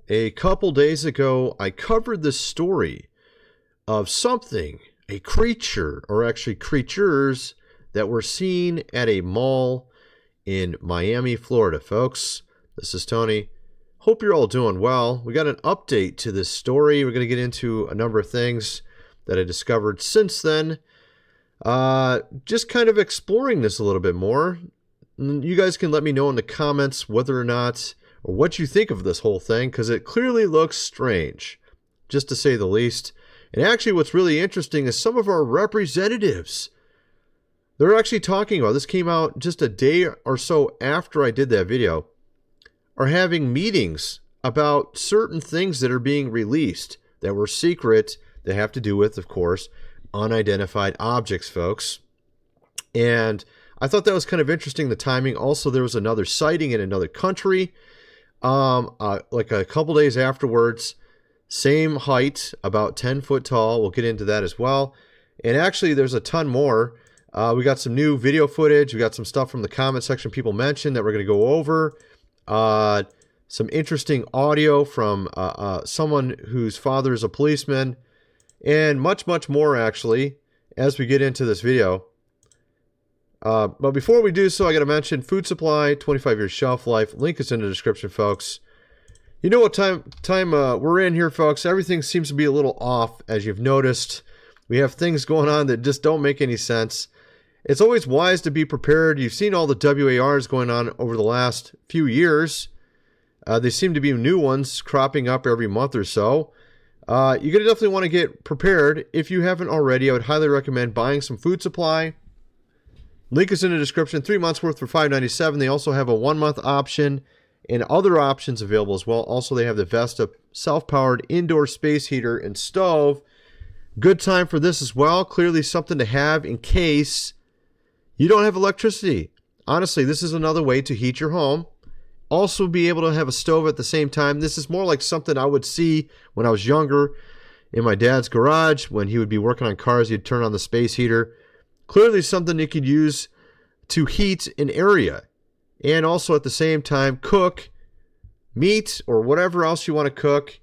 A couple days ago, I covered the story of something, a creature, or actually creatures, that were seen at a mall in Miami, Florida. Folks, this is Tony. Hope you're all doing well. We got an update to this story. We're going to get into a number of things that I discovered since then. Just kind of exploring this a little bit more. You guys can let me know in the comments whether or not, or what you think of this whole thing, because it clearly looks strange, just to say the least. And actually what's really interesting is some of our representatives, they're actually talking about, this came out just a day or so after I did that video, are having meetings about certain things that are being released that were secret, that have to do with, of course, unidentified objects, folks. And I thought that was kind of interesting, the timing. Also, there was another sighting in another country, like a couple days afterwards. Same height, about 10 foot tall. We'll get into that as well. And actually, there's a ton more. We got some new video footage. We got some stuff from the comment section people mentioned that we're going to go over. Some interesting audio from someone whose father is a policeman. And much, much more, actually, as we get into this video. But before we do so, I got to mention food supply, 25 years shelf life. Link is in the description, folks. You know what time we're in here, folks. Everything seems to be a little off, as you've noticed. We have things going on that just don't make any sense. It's always wise to be prepared. You've seen all the WARs going on over the last few years. They seem to be new ones cropping up every month or so. You're going to definitely want to get prepared. If you haven't already, I would highly recommend buying some food supply. Link is in the description. 3 months worth for $5.97. They also have a 1 month option and other options available as well. Also, they have the Vesta self-powered indoor space heater and stove. Good time for this as well. Clearly something to have in case you don't have electricity. Honestly, this is another way to heat your home. Also be able to have a stove at the same time. This is more like something I would see when I was younger in my dad's garage. When he would be working on cars, he'd turn on the space heater. Clearly something you could use to heat an area. And also at the same time cook meat or whatever else you want to cook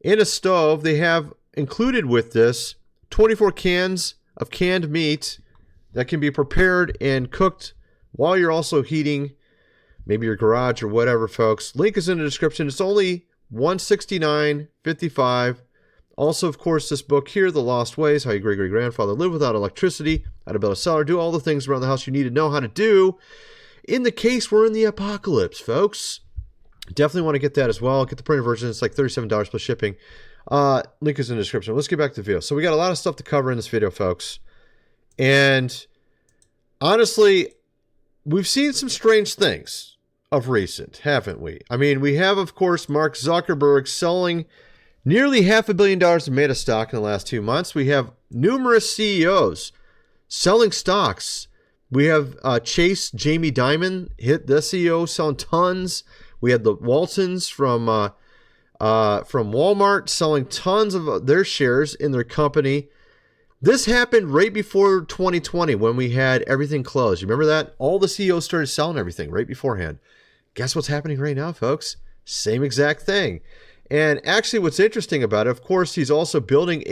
in a stove. They have included with this 24 cans of canned meat that can be prepared and cooked while you're also heating maybe your garage or whatever, folks. Link is in the description. It's only $169.55. Also, of course, this book here, The Lost Ways, How Your Great-Great-Grandfather Lived Without Electricity, How to Build a Cellar, do all the things around the house you need to know how to do in the case we're in the apocalypse, folks. Definitely want to get that as well. Get the printed version. It's like $37 plus shipping. Link is in the description. Let's get back to the video. So we got a lot of stuff to cover in this video, folks. And honestly, we've seen some strange things of recent, haven't we? I mean, we have, of course, Mark Zuckerberg selling nearly $500 million of Meta stock in the last 2 months. We have numerous CEOs selling stocks. We have Chase, Jamie Dimon, the CEO, selling tons. We had the Waltons from Walmart selling tons of their shares in their company. This happened right before 2020 when we had everything closed. You remember that? All the CEOs started selling everything right beforehand. Guess what's happening right now, folks? Same exact thing. And actually what's interesting about it, of course, he's also building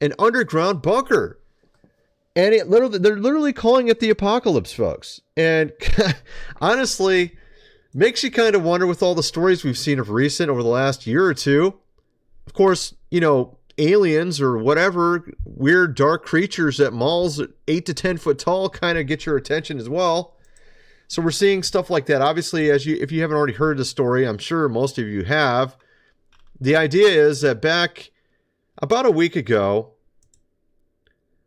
an underground bunker. And they're literally calling it the apocalypse, folks. And honestly, makes you kind of wonder with all the stories we've seen of recent over the last year or two. Of course, you know, aliens or whatever, weird dark creatures at malls 8 to 10 foot tall kind of get your attention as well. So we're seeing stuff like that. Obviously, if you haven't already heard the story, I'm sure most of you have. The idea is that back about a week ago,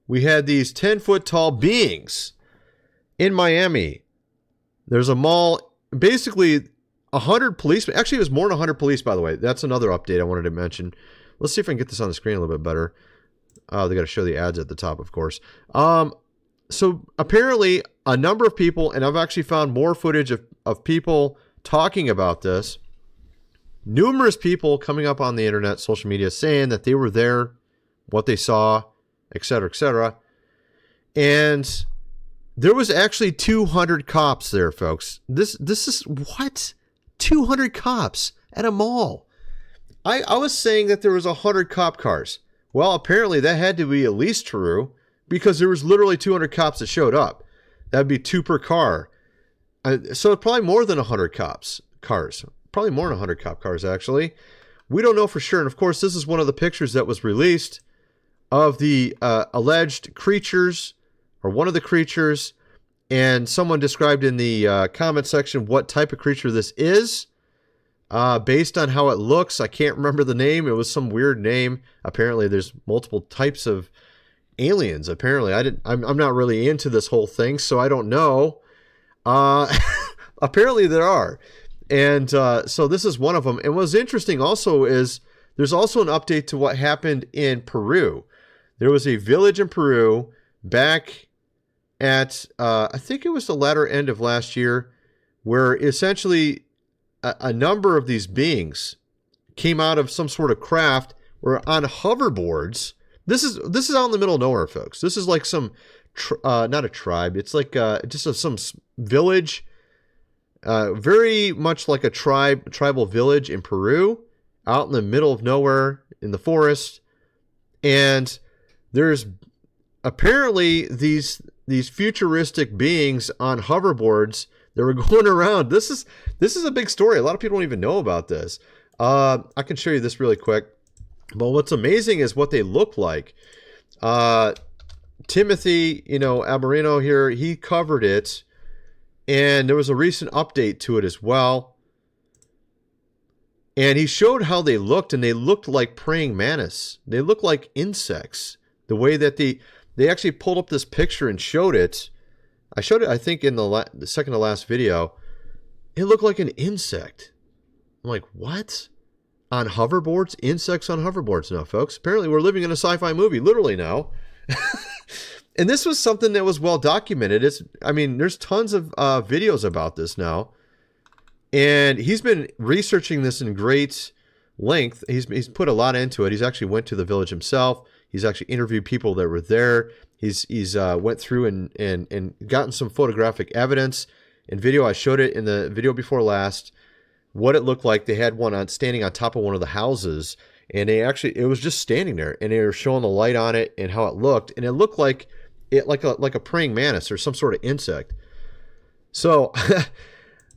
we had these 10 foot tall beings in Miami. There's a mall, basically 100 policemen. Actually, it was more than 100 police, by the way. That's another update I wanted to mention. Let's see if I can get this on the screen a little bit better. They got to show the ads at the top, of course. So apparently a number of people, and I've actually found more footage of people talking about this. Numerous people coming up on the internet, social media, saying that they were there, what they saw, etc., etc. And there was actually 200 cops there, folks. This is what? 200 cops at a mall. I was saying that there was 100 cop cars. Well, apparently that had to be at least true because there was literally 200 cops that showed up. That'd be 2 per car. So probably more than 100 cars. Probably more than 100 cop cars, actually. We don't know for sure. And of course, this is one of the pictures that was released of the alleged creatures, or one of the creatures. And someone described in the comment section what type of creature this is. Based on how it looks, I can't remember the name. It was some weird name. Apparently, there's multiple types of aliens. Apparently, I'm not really into this whole thing, so I don't know. Apparently, there are, and so this is one of them. And what's interesting also is there's also an update to what happened in Peru. There was a village in Peru back at I think it was the latter end of last year, where essentially a number of these beings came out of some sort of craft, were on hoverboards. This is out in the middle of nowhere, folks. This is like some, not a tribe. It's like just some village, very much like a tribal village in Peru, out in the middle of nowhere in the forest. And there's apparently these futuristic beings on hoverboards that were going around. This is a big story. A lot of people don't even know about this. I can show you this really quick. But what's amazing is what they look like. Timothy, Alberino here, he covered it. And there was a recent update to it as well. And he showed how they looked, and they looked like praying mantis. They looked like insects. The way that they actually pulled up this picture and showed it. I showed it, I think, in the second to last video. It looked like an insect. I'm like, what? On hoverboards? Insects on hoverboards now, folks. Apparently we're living in a sci-fi movie, literally now. And this was something that was well documented. There's tons of videos about this now. And he's been researching this in great length. He's put a lot into it. He's actually went to the village himself. He's actually interviewed people that were there. He's went through and gotten some photographic evidence and video. I showed it in the video before last, what it looked like. They had one standing on top of one of the houses, and it was just standing there, and they were showing the light on it and how it looked, and it looked like a praying mantis or some sort of insect. So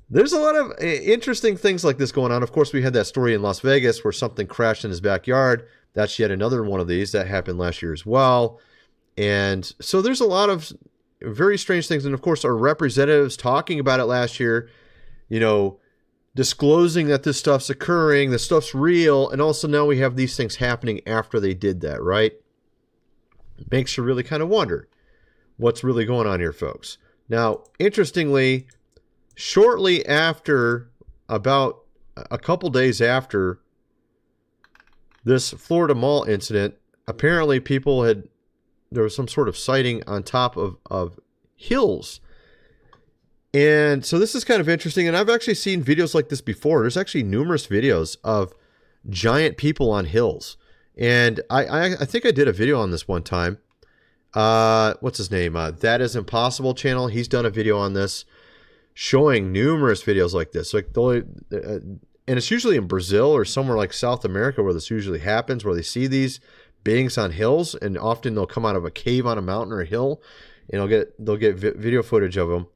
there's a lot of interesting things like this going on. Of course, we had that story in Las Vegas where something crashed in his backyard. That's yet another one of these that happened last year as well. And so there's a lot of very strange things. And of course, our representatives talking about it last year, disclosing that this stuff's occurring, this stuff's real. And also now we have these things happening after they did that, right? It makes you really kind of wonder what's really going on here, folks. Now, interestingly, shortly after, about a couple days after this Florida Mall incident, apparently there was some sort of sighting on top of hills. And so this is kind of interesting. And I've actually seen videos like this before. There's actually numerous videos of giant people on hills. And I think I did a video on this one time. What's his name? That Is Impossible channel. He's done a video on this, showing numerous videos like this. And it's usually in Brazil or somewhere like South America where this usually happens, where they see these beings on hills, and often they'll come out of a cave on a mountain or a hill, and they'll get video footage of them.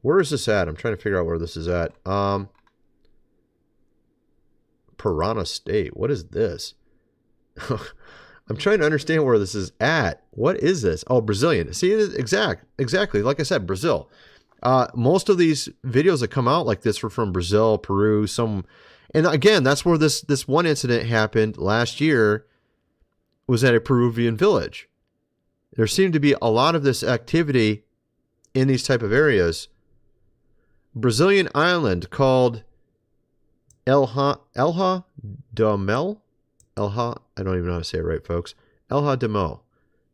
Where is this at? I'm trying to figure out where this is at. Piranha State. What is this? I'm trying to understand where this is at. What is this? Oh, Brazilian. See, exactly. Like I said, Brazil. Most of these videos that come out like this were from Brazil, Peru, and again, that's where this one incident happened last year, was at a Peruvian village. There seemed to be a lot of this activity in these type of areas. Brazilian island called Elha do Mel. I don't even know how to say it right, folks. Elha de Mel,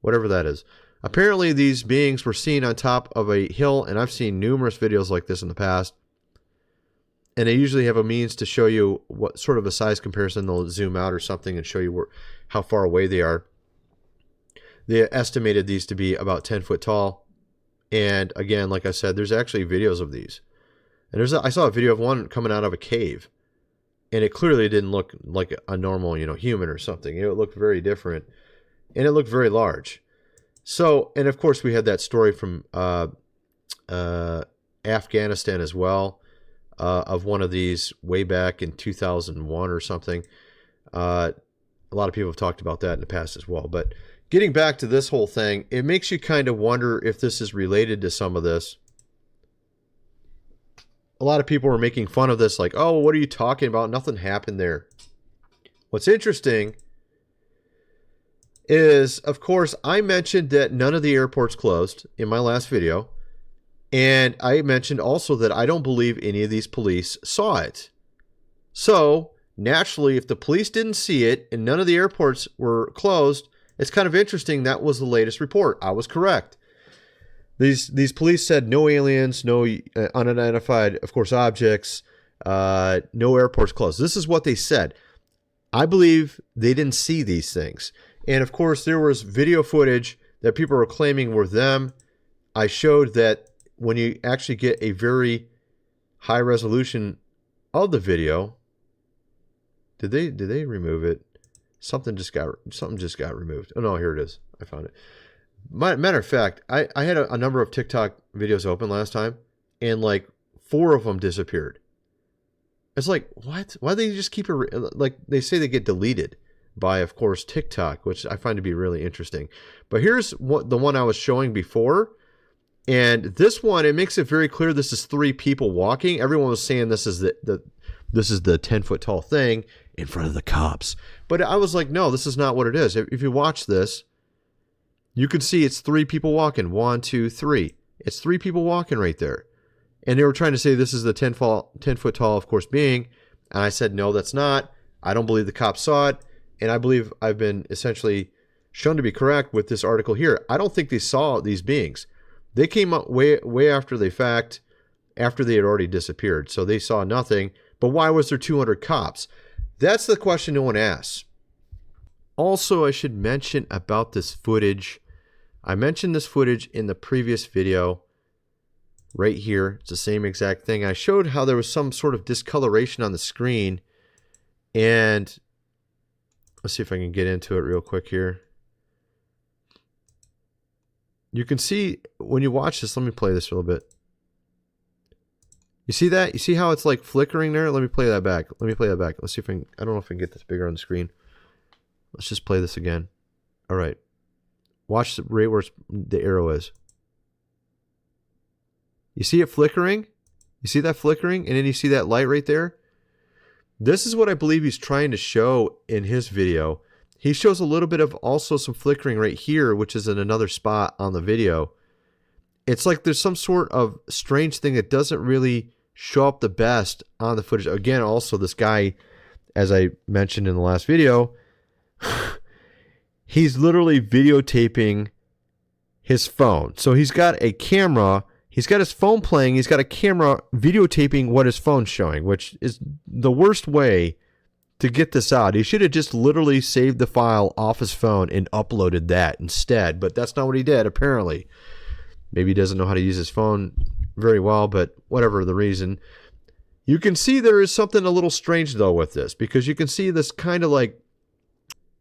whatever that is. Apparently, these beings were seen on top of a hill, and I've seen numerous videos like this in the past. And they usually have a means to show you what sort of a size comparison. They'll zoom out or something and show you how far away they are. They estimated these to be about 10 foot tall. And again, like I said, there's actually videos of these. And I saw a video of one coming out of a cave. And it clearly didn't look like a normal, human or something. It looked very different, and it looked very large. So, and of course, we had that story from Afghanistan as well, of one of these way back in 2001 or something. A lot of people have talked about that in the past as well. But getting back to this whole thing, it makes you kind of wonder if this is related to some of this. A lot of people were making fun of this, like, oh, what are you talking about? Nothing happened there. What's interesting is, of course, I mentioned that none of the airports closed in my last video. And I mentioned also that I don't believe any of these police saw it. So, naturally, if the police didn't see it and none of the airports were closed, it's kind of interesting that was the latest report. I was correct. These police said no aliens, no unidentified, of course, objects, no airports closed. This is what they said. I believe they didn't see these things. And, of course, there was video footage that people were claiming were them. I showed that when you actually get a very high resolution of the video, did they remove it? Something just got removed. Oh no, here it is. I found it. Matter of fact, I had a number of TikTok videos open last time, and like 4 of them disappeared. It's like, what? Why do they just keep it? Like, they say they get deleted by, of course, TikTok, which I find to be really interesting. But here's the one I was showing before. And this one, it makes it very clear this is 3 people walking. Everyone was saying this is the 10-foot tall thing in front of the cops. But I was like, no, this is not what it is. If you watch this, you can see it's 3 people walking. 1, 2, 3. It's 3 people walking right there. And they were trying to say this is the 10-foot tall, of course, being. And I said, no, that's not. I don't believe the cops saw it. And I believe I've been essentially shown to be correct with this article here. I don't think they saw these beings. They came up way after the fact, after they had already disappeared. So they saw nothing. But why was there 200 cops? That's the question no one asks. Also, I should mention about this footage. I mentioned this footage in the previous video right here. It's the same exact thing. I showed how there was some sort of discoloration on the screen. And let's see if I can get into it real quick here. You can see when you watch this, let me play this a little bit. You see that? You see how it's like flickering there? Let me play that back. Let's see if I don't know if I can get this bigger on the screen. Let's just play this again. All right. Watch right where the arrow is. You see it flickering? You see that flickering? And then you see that light right there? This is what I believe he's trying to show in his video. He shows a little bit of also some flickering right here, which is in another spot on the video. It's like there's some sort of strange thing that doesn't really show up the best on the footage. Again, also this guy, as I mentioned in the last video, he's literally videotaping his phone. So he's got a camera, he's got his phone playing, he's got a camera videotaping what his phone's showing, which is the worst way to get this out. He should have just literally saved the file off his phone and uploaded that instead, but that's not what he did, apparently. Maybe he doesn't know how to use his phone very well, but whatever the reason. You can see there is something a little strange, though, with this, because you can see this kind of like,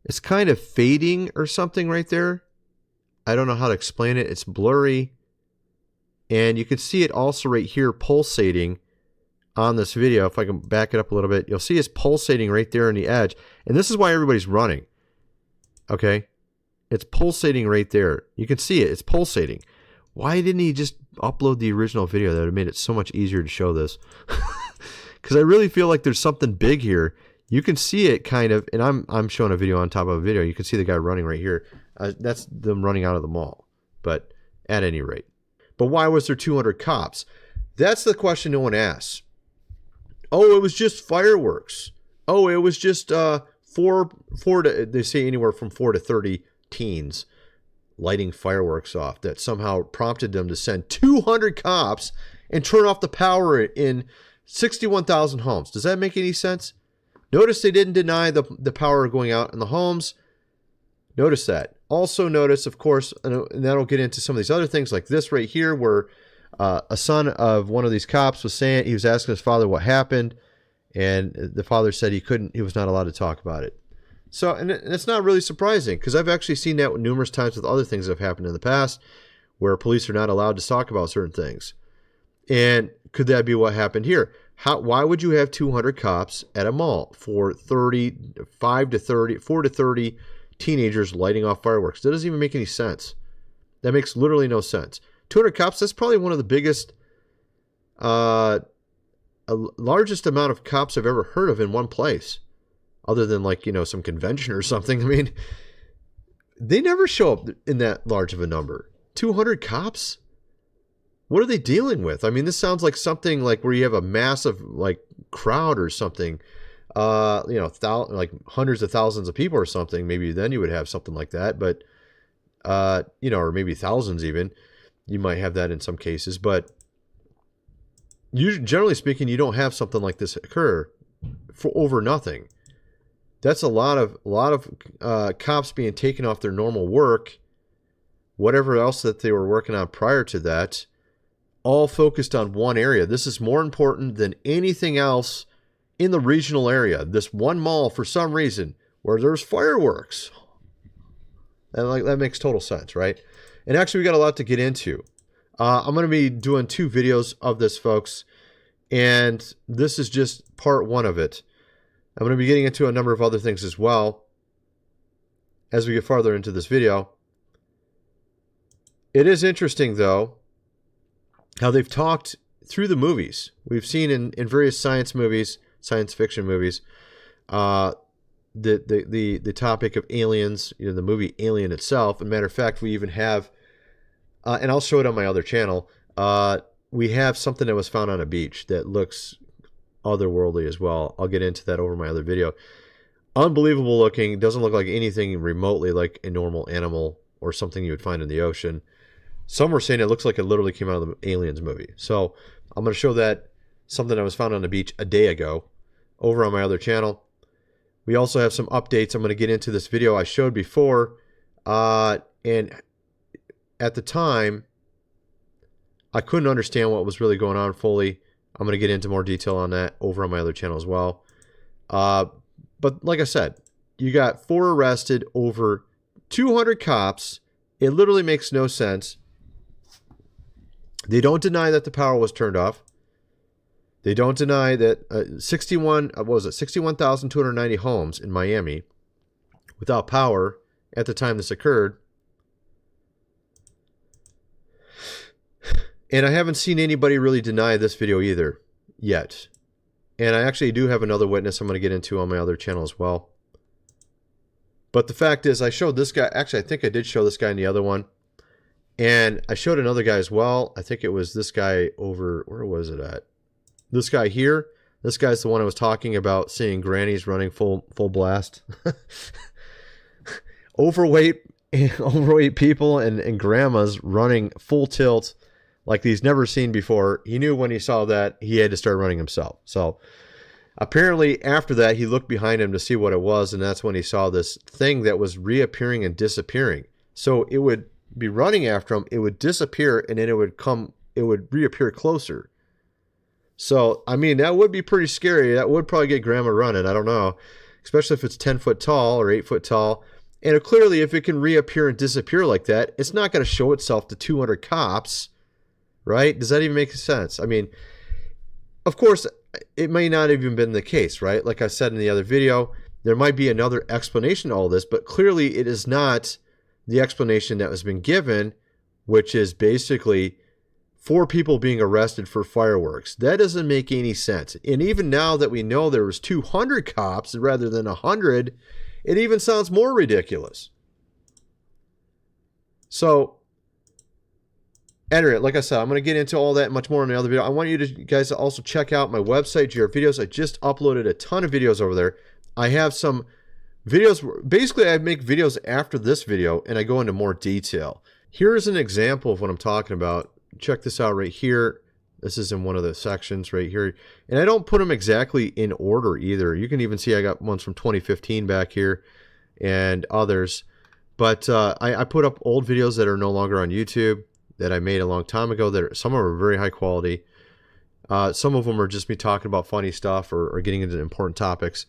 it's kind of fading or something right there. I don't know how to explain it. It's blurry. And you can see it also right here pulsating on this video. If I can back it up a little bit, you'll see it's pulsating right there on the edge. And this is why everybody's running. Okay? It's pulsating right there. You can see it. It's pulsating. Why didn't he just upload the original video? That would have made it so much easier to show this. Because I really feel like there's something big here. You can see it kind of, and I'm showing a video on top of a video. You can see the guy running right here. That's them running out of the mall. But at any rate. But why was there 200 cops? That's the question no one asks. Oh, it was just fireworks. Oh, it was just they say anywhere from 4 to 30 teens lighting fireworks off that somehow prompted them to send 200 cops and turn off the power in 61,000 homes. Does that make any sense? Notice they didn't deny the power going out in the homes. Notice that. Also notice, of course, and that'll get into some of these other things like this right here, where a son of one of these cops was saying, he was asking his father what happened. And the father said he was not allowed to talk about it. So, and it's not really surprising, because I've actually seen that numerous times with other things that have happened in the past where police are not allowed to talk about certain things. And could that be what happened here? Why would you have 200 cops at a mall for 4 to 30 teenagers lighting off fireworks? That doesn't even make any sense. That makes literally no sense. 200 cops, that's probably one of the biggest, largest amount of cops I've ever heard of in one place. Other than like, some convention or something. I mean, they never show up in that large of a number. 200 cops? What are they dealing with? I mean, this sounds like something like where you have a massive like crowd or something, like hundreds of thousands of people or something. Maybe then you would have something like that, but, or maybe thousands even. You might have that in some cases, but generally speaking, you don't have something like this occur for over nothing. That's a lot of cops being taken off their normal work, whatever else that they were working on prior to that, all focused on one area. This is more important than anything else in the regional area. This one mall, for some reason, where there's fireworks. And that makes total sense, right? And actually, we got a lot to get into. I'm going to be doing 2 videos of this, folks, and this is just part 1 of it. I'm going to be getting into a number of other things as well as we get farther into this video. It is interesting, though, how they've talked through the movies. We've seen in various science fiction movies, the topic of aliens, the movie Alien itself. As a matter of fact, we even have, and I'll show it on my other channel, we have something that was found on a beach that looks otherworldly as well. I'll get into that over my other video. Unbelievable looking. Doesn't look like anything remotely like a normal animal or something you would find in the ocean. Some were saying it looks like it literally came out of the Aliens movie. So I'm going to show that something that was found on the beach a day ago over on my other channel. We also have some updates. I'm going to get into this video I showed before. And at the time, I couldn't understand what was really going on fully. I'm going to get into more detail on that over on my other channel as well. But like I said, you got 4 arrested, over 200 cops. It literally makes no sense. They don't deny that the power was turned off. They don't deny that 61,290 homes in Miami without power at the time this occurred. And I haven't seen anybody really deny this video either yet. And I actually do have another witness I'm going to get into on my other channel as well. But the fact is, I showed this guy. Actually, I think I did show this guy in the other one. And I showed another guy as well. I think it was this guy over, where was it at? This guy here. This guy's the one I was talking about, seeing grannies running full blast. overweight people and grandmas running full tilt like he's never seen before. He knew when he saw that he had to start running himself. So apparently after that, he looked behind him to see what it was, and that's when he saw this thing that was reappearing and disappearing. So it would be running after him, it would disappear, and then it would reappear closer. So, I mean, that would be pretty scary. That would probably get grandma running. I don't know, especially if it's 10 foot tall or 8 foot tall. And clearly, if it can reappear and disappear like that, it's not going to show itself to 200 cops, right? Does that even make sense? I mean, of course, it may not have even been the case, right? Like I said in the other video, there might be another explanation to all this, but clearly it is not the explanation that has been given, which is basically 4 people being arrested for fireworks. That doesn't make any sense. And even now that we know there was 200 cops rather than 100, it even sounds more ridiculous. So, anyway, like I said, I'm going to get into all that and much more in the other video. I want you guys to also check out my website, GR Videos. I just uploaded a ton of videos over there. I have some videos. Basically, I make videos after this video, and I go into more detail. Here's an example of what I'm talking about. Check this out right here. This is in one of the sections right here. And I don't put them exactly in order either. You can even see I got ones from 2015 back here and others. But I put up old videos that are no longer on YouTube that I made a long time ago. Some of them are very high quality. Some of them are just me talking about funny stuff or getting into important topics.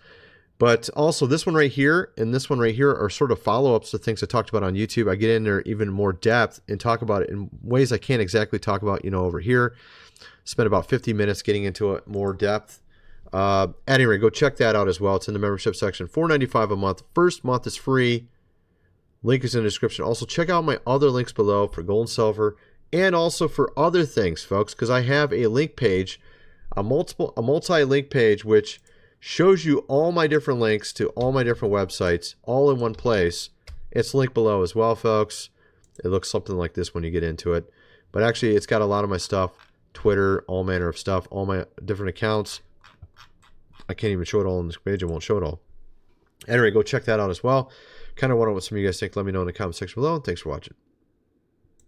But also this one right here and this one right here are sort of follow-ups to things I talked about on YouTube. I get in there even more depth and talk about it in ways I can't exactly talk about, over here. Spent about 50 minutes getting into it more depth. At any rate, go check that out as well. It's in the membership section. $4.95 a month. First month is free. Link is in the description. Also, check out my other links below for gold and silver and also for other things, folks, because I have a link page, a multi-link page, which shows you all my different links to all my different websites all in one place. It's linked below as well, folks. It looks something like this when you get into it. But actually, it's got a lot of my stuff, Twitter, all manner of stuff, all my different accounts. I can't even show it all on this page. I won't show it all. Anyway, go check that out as well. Kind of wonder what some of you guys think. Let me know in the comment section below. And thanks for watching.